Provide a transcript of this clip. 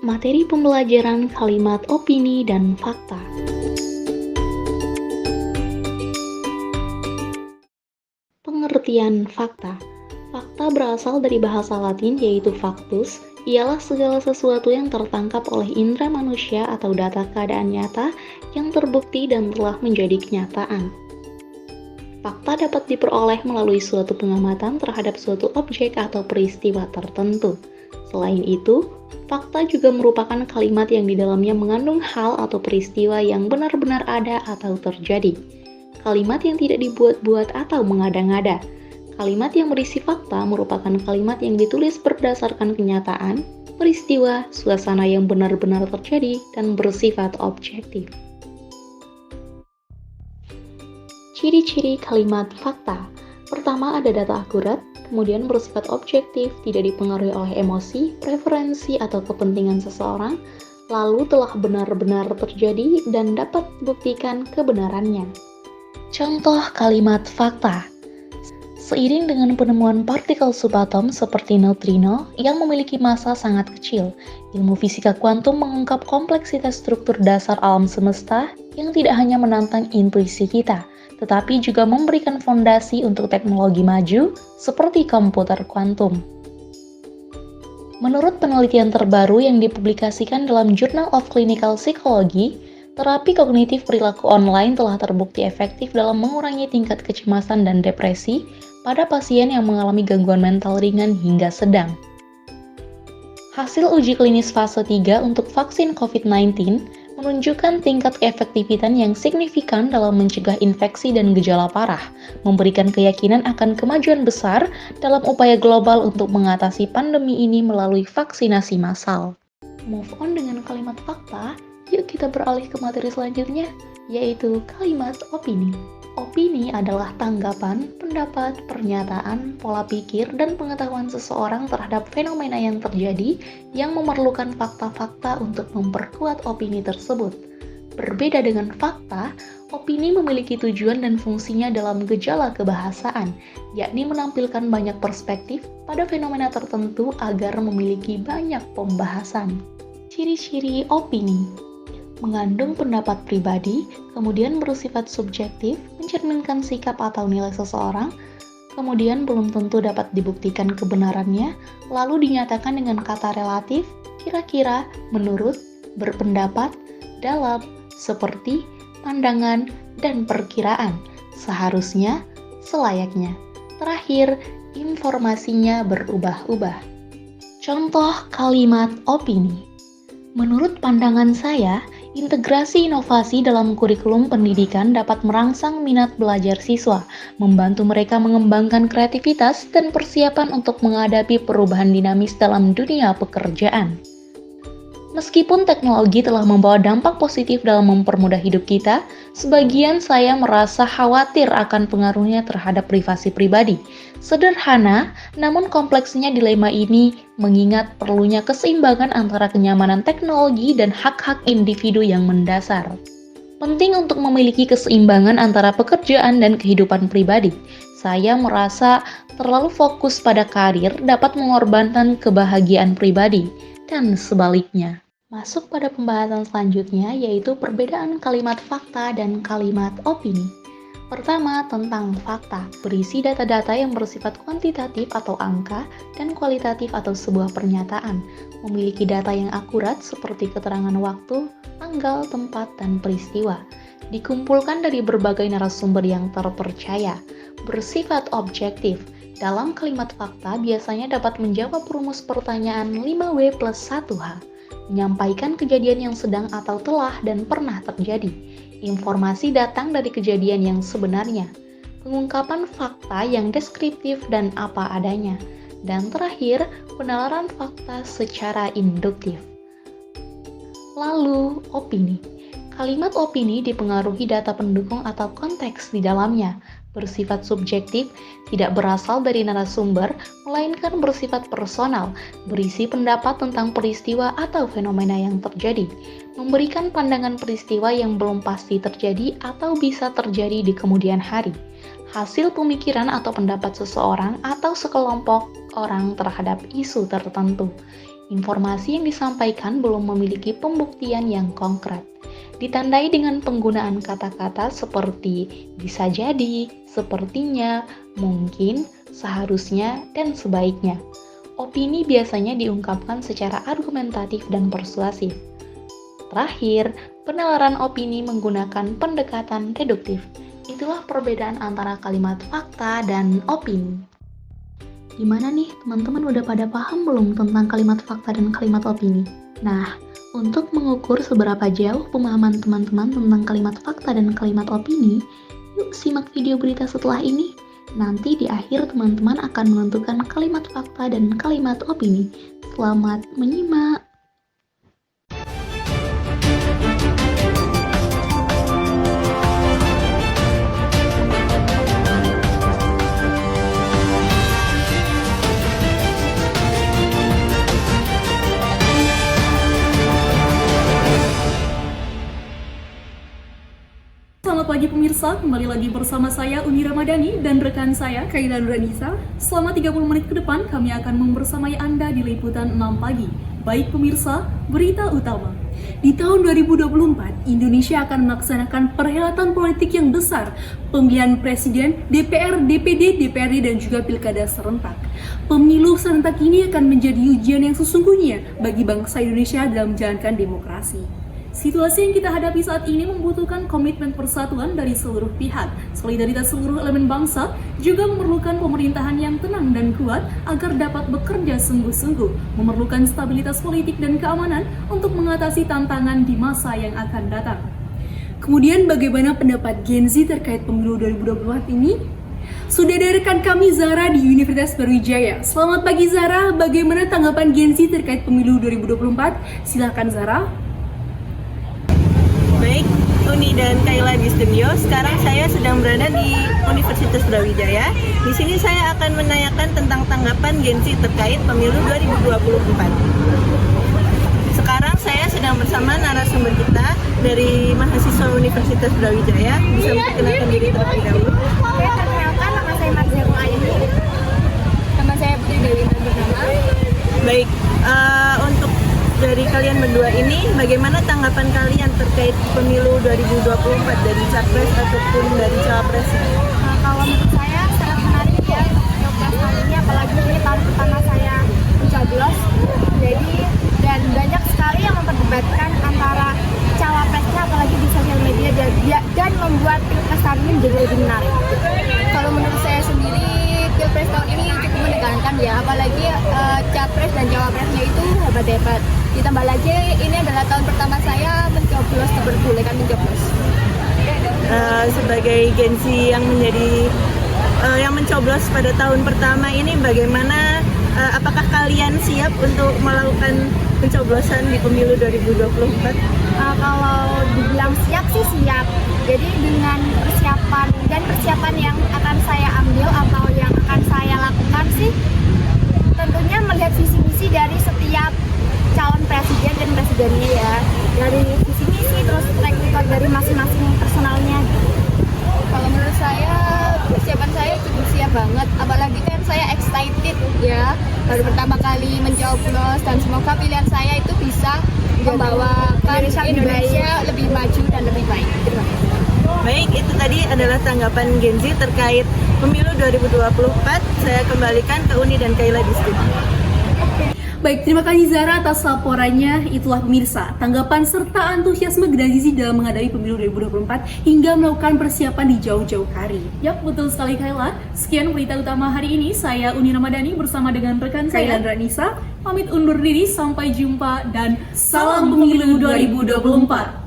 materi pembelajaran kalimat opini dan fakta. Pengertian fakta. Fakta berasal dari bahasa Latin yaitu factus, ialah segala sesuatu yang tertangkap oleh indera manusia atau data keadaan nyata yang terbukti dan telah menjadi kenyataan. Fakta dapat diperoleh melalui suatu pengamatan terhadap suatu objek atau peristiwa tertentu. Selain itu, fakta juga merupakan kalimat yang di dalamnya mengandung hal atau peristiwa yang benar-benar ada atau terjadi. Kalimat yang tidak dibuat-buat atau mengada-ngada. Kalimat yang berisi fakta merupakan kalimat yang ditulis berdasarkan kenyataan, peristiwa, suasana yang benar-benar terjadi, dan bersifat objektif. Ciri-ciri kalimat fakta. Pertama, ada data akurat, kemudian bersifat objektif, tidak dipengaruhi oleh emosi, preferensi, atau kepentingan seseorang, lalu telah benar-benar terjadi dan dapat dibuktikan kebenarannya. Contoh kalimat fakta. Seiring dengan penemuan partikel subatom seperti neutrino yang memiliki massa sangat kecil, ilmu fisika kuantum mengungkap kompleksitas struktur dasar alam semesta yang tidak hanya menantang intuisi kita, tetapi juga memberikan fondasi untuk teknologi maju seperti komputer kuantum. Menurut penelitian terbaru yang dipublikasikan dalam Journal of Clinical Psychology, terapi kognitif perilaku online telah terbukti efektif dalam mengurangi tingkat kecemasan dan depresi pada pasien yang mengalami gangguan mental ringan hingga sedang. Hasil uji klinis fase 3 untuk vaksin COVID-19 menunjukkan tingkat keefektifan yang signifikan dalam mencegah infeksi dan gejala parah, memberikan keyakinan akan kemajuan besar dalam upaya global untuk mengatasi pandemi ini melalui vaksinasi massal. Move on dengan kalimat fakta, yuk kita beralih ke materi selanjutnya, yaitu kalimat opini. Opini adalah tanggapan, pendapat, pernyataan, pola pikir, dan pengetahuan seseorang terhadap fenomena yang terjadi yang memerlukan fakta-fakta untuk memperkuat opini tersebut. Berbeda dengan fakta, opini memiliki tujuan dan fungsinya dalam gejala kebahasaan, yakni menampilkan banyak perspektif pada fenomena tertentu agar memiliki banyak pembahasan. Ciri-ciri opini mengandung pendapat pribadi, kemudian bersifat subjektif, mencerminkan sikap atau nilai seseorang, kemudian belum tentu dapat dibuktikan kebenarannya, lalu dinyatakan dengan kata relatif, kira-kira, menurut, berpendapat, dalam, seperti, pandangan, dan perkiraan, seharusnya, selayaknya. Terakhir, informasinya berubah-ubah. Contoh kalimat opini. Menurut pandangan saya, integrasi inovasi dalam kurikulum pendidikan dapat merangsang minat belajar siswa, membantu mereka mengembangkan kreativitas dan persiapan untuk menghadapi perubahan dinamis dalam dunia pekerjaan. Meskipun teknologi telah membawa dampak positif dalam mempermudah hidup kita, sebagian saya merasa khawatir akan pengaruhnya terhadap privasi pribadi. Sederhana, namun kompleksnya dilema ini mengingat perlunya keseimbangan antara kenyamanan teknologi dan hak-hak individu yang mendasar. Penting untuk memiliki keseimbangan antara pekerjaan dan kehidupan pribadi. Saya merasa terlalu fokus pada karir dapat mengorbankan kebahagiaan pribadi, dan sebaliknya. Masuk pada pembahasan selanjutnya, yaitu perbedaan kalimat fakta dan kalimat opini. Pertama, tentang fakta, berisi data-data yang bersifat kuantitatif atau angka, dan kualitatif atau sebuah pernyataan, memiliki data yang akurat seperti keterangan waktu, tanggal, tempat, dan peristiwa, dikumpulkan dari berbagai narasumber yang terpercaya, bersifat objektif. Dalam kalimat fakta biasanya dapat menjawab rumus pertanyaan 5W plus 1H, menyampaikan kejadian yang sedang atau telah dan pernah terjadi. Informasi datang dari kejadian yang sebenarnya. Pengungkapan fakta yang deskriptif dan apa adanya. Dan terakhir, penalaran fakta secara induktif. Lalu, opini. Kalimat opini dipengaruhi data pendukung atau konteks di dalamnya. Bersifat subjektif, tidak berasal dari narasumber, melainkan bersifat personal, berisi pendapat tentang peristiwa atau fenomena yang terjadi, memberikan pandangan peristiwa yang belum pasti terjadi atau bisa terjadi di kemudian hari, hasil pemikiran atau pendapat seseorang atau sekelompok orang terhadap isu tertentu. Informasi yang disampaikan belum memiliki pembuktian yang konkret. Ditandai dengan penggunaan kata-kata seperti bisa jadi, sepertinya, mungkin, seharusnya, dan sebaiknya. Opini biasanya diungkapkan secara argumentatif dan persuasif. Terakhir, penalaran opini menggunakan pendekatan reduktif. Itulah perbedaan antara kalimat fakta dan opini. Gimana nih, teman-teman udah pada paham belum tentang kalimat fakta dan kalimat opini? Nah, untuk mengukur seberapa jauh pemahaman teman-teman tentang kalimat fakta dan kalimat opini, yuk simak video berita setelah ini. Nanti di akhir teman-teman akan menentukan kalimat fakta dan kalimat opini. Selamat menyimak! Selamat pagi pemirsa, kembali lagi bersama saya Uni Ramadhani dan rekan saya Kaila Nuranisa. Selama 30 menit ke depan kami akan membersamai Anda di Liputan 6 Pagi. Baik pemirsa, berita utama. Di tahun 2024, Indonesia akan melaksanakan perhelatan politik yang besar, pemilihan presiden, DPR, DPD, DPRD, dan juga pilkada serentak. Pemilu serentak ini akan menjadi ujian yang sesungguhnya bagi bangsa Indonesia dalam menjalankan demokrasi. Situasi yang kita hadapi saat ini membutuhkan komitmen persatuan dari seluruh pihak. Solidaritas seluruh elemen bangsa juga memerlukan pemerintahan yang tenang dan kuat agar dapat bekerja sungguh-sungguh, memerlukan stabilitas politik dan keamanan untuk mengatasi tantangan di masa yang akan datang. Kemudian bagaimana pendapat Gen Z terkait pemilu 2024 ini? Sudah ada rekan kami Zara di Universitas Brawijaya. Selamat pagi Zara, bagaimana tanggapan Gen Z terkait pemilu 2024? Silahkan Zara. Baik, Uni dan Kaila di studio. Sekarang saya sedang berada di Universitas Brawijaya. Di sini saya akan menanyakan tentang tanggapan Gen Z terkait pemilu 2024. Sekarang saya sedang bersama narasumber kita dari mahasiswa Universitas Brawijaya. Bisa memperkenalkan diri terlebih dahulu. Oke, perkenalkan nama saya Marziatul Aini. Teman saya Putri Dewi bernama. Baik, untuk dari kalian berdua ini, bagaimana tanggapan kalian terkait pemilu 2024 dari capres ataupun dari cawapres? Kalau menurut saya sangat menarik ya pilpres kali ini, apalagi ini tahun pertama saya mencoblos. Jadi dan banyak sekali yang memperdebatkan antara cawapresnya, apalagi di sosial media dan membuat pilpres tahun ini menjadi lebih menarik. Kalau menurut saya sendiri pilpres tahun ini cukup menegangkan ya, apalagi capres dan cawapresnya itu hebat-hebat. Ditambah lagi ini adalah tahun pertama saya mencoblos, terperbolehkan mencoblos. Sebagai Gen Z yang menjadi yang mencoblos pada tahun pertama ini, bagaimana apakah kalian siap untuk melakukan pencoblosan di pemilu 2024? Kalau dibilang siap sih siap. Jadi dengan persiapan yang akan saya ambil atau yang akan saya lakukan sih tentunya melihat visi misi dari setiap calon presiden dan presidennya ya, dari visi misi terus track record dari masing-masing personalnya. Kalau menurut saya persiapan saya cukup siap banget, apalagi kan saya excited ya, baru pertama kali mencoblos dan semoga pilihan saya itu bisa membawakan Indonesia lebih maju dan lebih baik. Terima kasih. Baik, itu tadi adalah tanggapan Gen Z terkait pemilu 2024. Saya kembalikan ke Uni dan Kaila di studio. Baik, terima kasih Zara atas laporannya. Itulah pemirsa, tanggapan serta antusiasme generasi dalam menghadapi pemilu 2024 hingga melakukan persiapan di jauh-jauh hari. Yap, betul sekali Kaila. Sekian berita utama hari ini. Saya Uni Ramadhani bersama dengan rekan saya Ranisa. Pamit undur diri, sampai jumpa dan salam pemilu 2024.